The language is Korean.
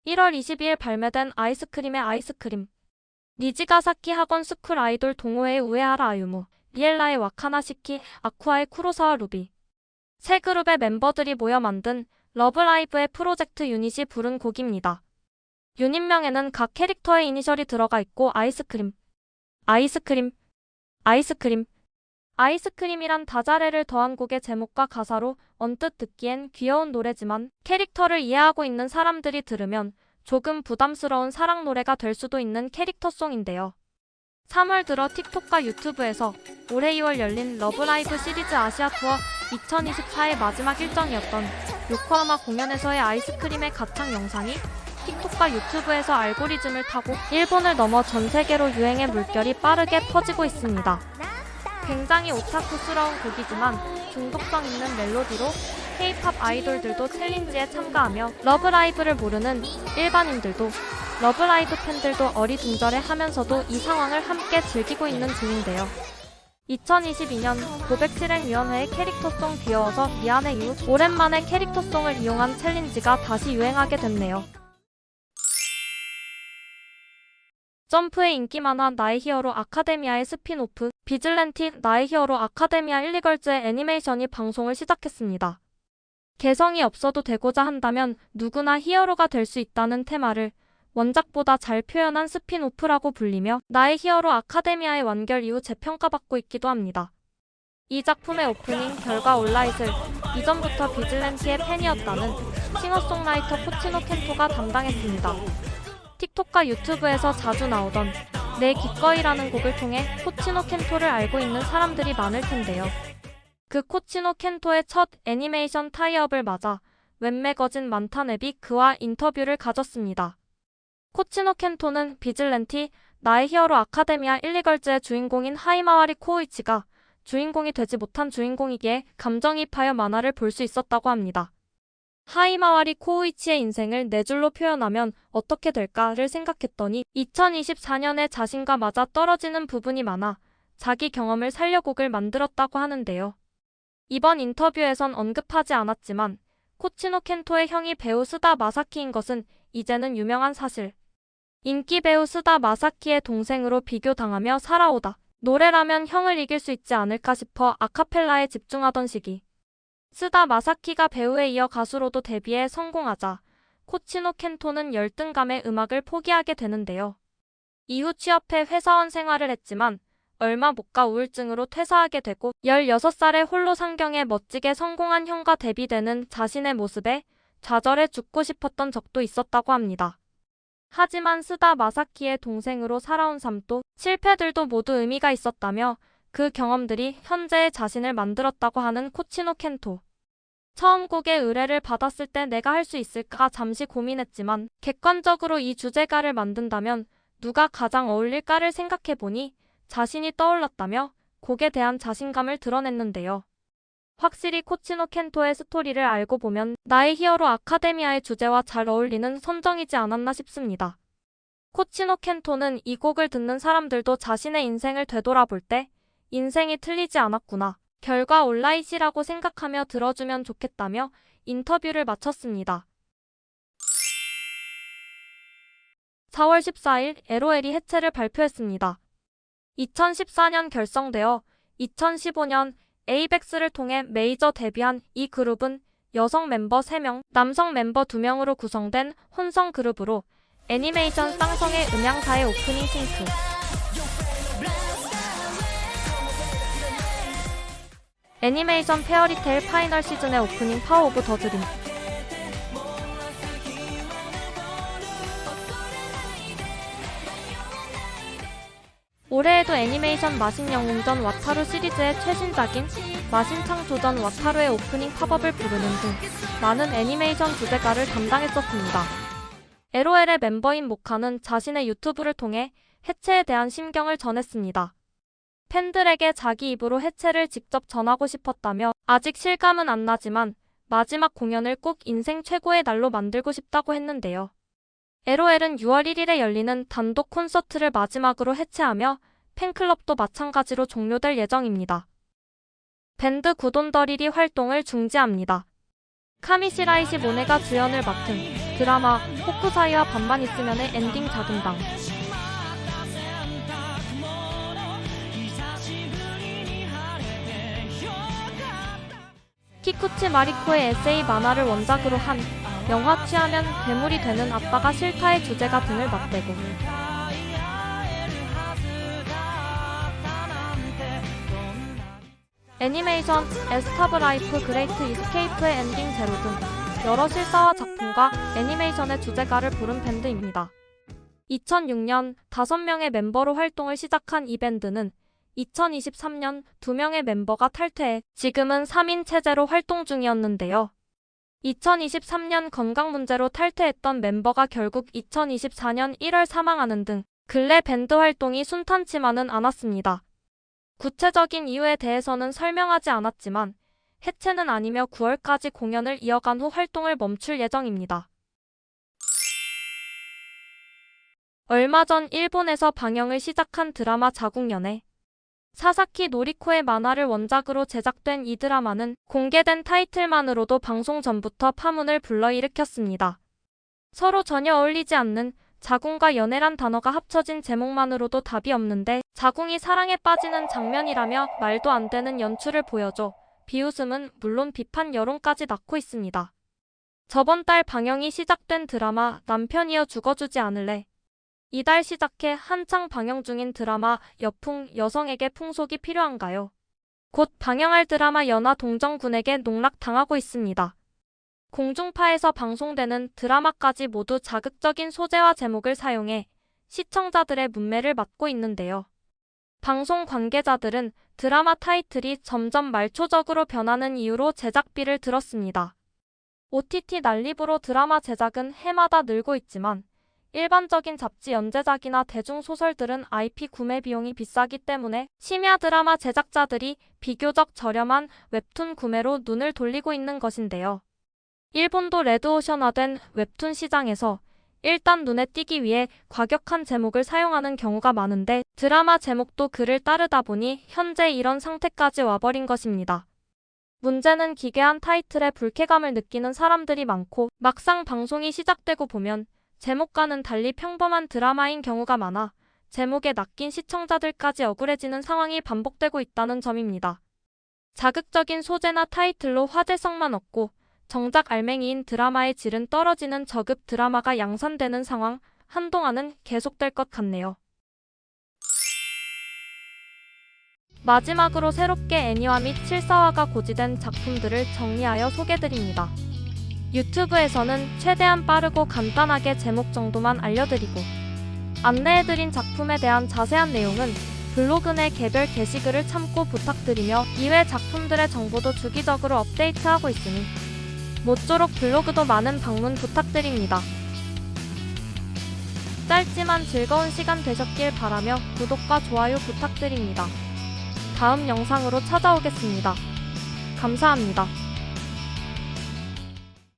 1월 22일 발매된 아이스크림의 아이스크림. 니지가사키 학원 스쿨 아이돌 동호회의 우에하라 아유무, 리엘라의 와카나 시키, 아쿠아의 쿠로사와 루비. 세 그룹의 멤버들이 모여 만든 러브라이브의 프로젝트 유닛이 부른 곡입니다. 유닛명에는 각 캐릭터의 이니셜이 들어가 있고 아이스크림, 아이스크림, 아이스크림, 아이스크림이란 다자레를 더한 곡의 제목과 가사로 언뜻 듣기엔 귀여운 노래지만 캐릭터를 이해하고 있는 사람들이 들으면 조금 부담스러운 사랑 노래가 될 수도 있는 캐릭터송인데요. 3월 들어 틱톡과 유튜브에서 올해 2월 열린 러브라이브 시리즈 아시아 투어 2024의 마지막 일정이었던 요코하마 공연에서의 아이스크림의 가창 영상이 틱톡과 유튜브에서 알고리즘을 타고 일본을 넘어 전 세계로 유행의 물결이 빠르게 퍼지고 있습니다. 굉장히 오타쿠스러운 곡이지만 중독성 있는 멜로디로 K-팝 아이돌들도 챌린지에 참가하며 러브라이브를 모르는 일반인들도 러브라이브 팬들도 어리둥절해 하면서도 이 상황을 함께 즐기고 있는 중인데요. 2022년 고백실행위원회의 캐릭터송 귀여워서 미안해 이후 오랜만에 캐릭터송을 이용한 챌린지가 다시 유행하게 됐네요. 점프의 인기 만화 나의 히어로 아카데미아의 스핀오프 비즐랜티 나의 히어로 아카데미아 1리걸즈의 애니메이션이 방송을 시작했습니다. 개성이 없어도 되고자 한다면 누구나 히어로가 될 수 있다는 테마를 원작보다 잘 표현한 스핀오프라고 불리며 나의 히어로 아카데미아의 완결 이후 재평가받고 있기도 합니다. 이 작품의 오프닝 별과 온라잇을 이전부터 비즐랜티의 팬이었다는 싱어송라이터 코치노 켄토가 담당했습니다. 틱톡과 유튜브에서 자주 나오던 내 기꺼이라는 곡을 통해 코치노 켄토를 알고 있는 사람들이 많을 텐데요. 그 코치노 켄토의 첫 애니메이션 타이업을 맞아 웹매거진 만타넵이 그와 인터뷰를 가졌습니다. 코치노 켄토는 비즐랜티 나의 히어로 아카데미아 1리걸즈의 주인공인 하이마와리 코우이치가 주인공이 되지 못한 주인공이기에 감정이입하여 만화를 볼 수 있었다고 합니다. 하이마와리 코우이치의 인생을 네 줄로 표현하면 어떻게 될까를 생각했더니 2024년에 자신과 맞아 떨어지는 부분이 많아 자기 경험을 살려 곡을 만들었다고 하는데요. 이번 인터뷰에선 언급하지 않았지만 코치노 켄토의 형이 배우 스다 마사키인 것은 이제는 유명한 사실. 인기 배우 스다 마사키의 동생으로 비교당하며 살아오다 노래라면 형을 이길 수 있지 않을까 싶어 아카펠라에 집중하던 시기. 스다 마사키가 배우에 이어 가수로도 데뷔해 성공하자 코치노 켄토는 열등감에 음악을 포기하게 되는데요. 이후 취업해 회사원 생활을 했지만 얼마 못 가 우울증으로 퇴사하게 되고 16살에 홀로 상경에 멋지게 성공한 형과 대비되는 자신의 모습에 좌절해 죽고 싶었던 적도 있었다고 합니다. 하지만 스다 마사키의 동생으로 살아온 삶도 실패들도 모두 의미가 있었다며 그 경험들이 현재의 자신을 만들었다고 하는 코치노 켄토. 처음 곡의 의뢰를 받았을 때 내가 할 수 있을까 잠시 고민했지만 객관적으로 이 주제가를 만든다면 누가 가장 어울릴까를 생각해보니 자신이 떠올랐다며 곡에 대한 자신감을 드러냈는데요. 확실히 코치노 켄토의 스토리를 알고 보면 나의 히어로 아카데미아의 주제와 잘 어울리는 선정이지 않았나 싶습니다. 코치노 켄토는 이 곡을 듣는 사람들도 자신의 인생을 되돌아볼 때 인생이 틀리지 않았구나. 결과 온라잇이라고 생각하며 들어주면 좋겠다며 인터뷰를 마쳤습니다. 4월 14일 LOL이 해체를 발표했습니다. 2014년 결성되어 2015년 에이벡스를 통해 메이저 데뷔한 이 그룹은 여성 멤버 3명, 남성 멤버 2명으로 구성된 혼성 그룹으로 애니메이션 쌍성의 음향사의 오프닝 싱크 애니메이션 페어리테일 파이널 시즌의 오프닝 파워 오브 더 드림 올해에도 애니메이션 마신영웅전 와타루 시리즈의 최신작인 마신창조전 와타루의 오프닝 팝업을 부르는 등 많은 애니메이션 주제가를 담당했었습니다. LOL의 멤버인 모카는 자신의 유튜브를 통해 해체에 대한 심경을 전했습니다. 팬들에게 자기 입으로 해체를 직접 전하고 싶었다며 아직 실감은 안 나지만 마지막 공연을 꼭 인생 최고의 날로 만들고 싶다고 했는데요. LOL은 6월 1일에 열리는 단독 콘서트를 마지막으로 해체하며 팬클럽도 마찬가지로 종료될 예정입니다. 밴드 구돈더리리 활동을 중지합니다. 카미시라이시 모네가 주연을 맡은 드라마 호쿠사이와 반반 있으면의 엔딩 자등당. 키쿠치 마리코의 에세이 만화를 원작으로 한 영화 취하면 괴물이 되는 아빠가 싫다의 주제가 등을 맞대고 애니메이션 에스타브 라이프 그레이트 이스케이프의 엔딩 제로 등 여러 실사화 작품과 애니메이션의 주제가를 부른 밴드입니다. 2006년 5명의 멤버로 활동을 시작한 이 밴드는 2023년 2명의 멤버가 탈퇴해 지금은 3인 체제로 활동 중이었는데요. 2023년 건강 문제로 탈퇴했던 멤버가 결국 2024년 1월 사망하는 등 근래 밴드 활동이 순탄치만은 않았습니다. 구체적인 이유에 대해서는 설명하지 않았지만 해체는 아니며 9월까지 공연을 이어간 후 활동을 멈출 예정입니다. 얼마 전 일본에서 방영을 시작한 드라마 자궁연애. 사사키 노리코의 만화를 원작으로 제작된 이 드라마는 공개된 타이틀만으로도 방송 전부터 파문을 불러일으켰습니다. 서로 전혀 어울리지 않는 자궁과 연애란 단어가 합쳐진 제목만으로도 답이 없는데 자궁이 사랑에 빠지는 장면이라며 말도 안 되는 연출을 보여줘 비웃음은 물론 비판 여론까지 낳고 있습니다. 저번 달 방영이 시작된 드라마 남편이여 죽어주지 않을래. 이달 시작해 한창 방영 중인 드라마 여풍 여성에게 풍속이 필요한가요? 곧 방영할 드라마 연하 동정군에게 농락당하고 있습니다. 공중파에서 방송되는 드라마까지 모두 자극적인 소재와 제목을 사용해 시청자들의 문매를 받고 있는데요. 방송 관계자들은 드라마 타이틀이 점점 말초적으로 변하는 이유로 제작비를 들었습니다. OTT 난립으로 드라마 제작은 해마다 늘고 있지만 일반적인 잡지 연재작이나 대중소설들은 IP 구매 비용이 비싸기 때문에 심야 드라마 제작자들이 비교적 저렴한 웹툰 구매로 눈을 돌리고 있는 것인데요. 일본도 레드오션화된 웹툰 시장에서 일단 눈에 띄기 위해 과격한 제목을 사용하는 경우가 많은데 드라마 제목도 그를 따르다 보니 현재 이런 상태까지 와버린 것입니다. 문제는 기괴한 타이틀에 불쾌감을 느끼는 사람들이 많고 막상 방송이 시작되고 보면 제목과는 달리 평범한 드라마인 경우가 많아 제목에 낚인 시청자들까지 억울해지는 상황이 반복되고 있다는 점입니다. 자극적인 소재나 타이틀로 화제성만 얻고 정작 알맹이인 드라마의 질은 떨어지는 저급 드라마가 양산되는 상황, 한동안은 계속될 것 같네요. 마지막으로 새롭게 애니화 및 실사화가 고지된 작품들을 정리하여 소개드립니다. 유튜브에서는 최대한 빠르고 간단하게 제목 정도만 알려드리고 안내해드린 작품에 대한 자세한 내용은 블로그 내 개별 게시글을 참고 부탁드리며 이외 작품들의 정보도 주기적으로 업데이트하고 있으니 모쪼록 블로그도 많은 방문 부탁드립니다. 짧지만 즐거운 시간 되셨길 바라며 구독과 좋아요 부탁드립니다. 다음 영상으로 찾아오겠습니다. 감사합니다.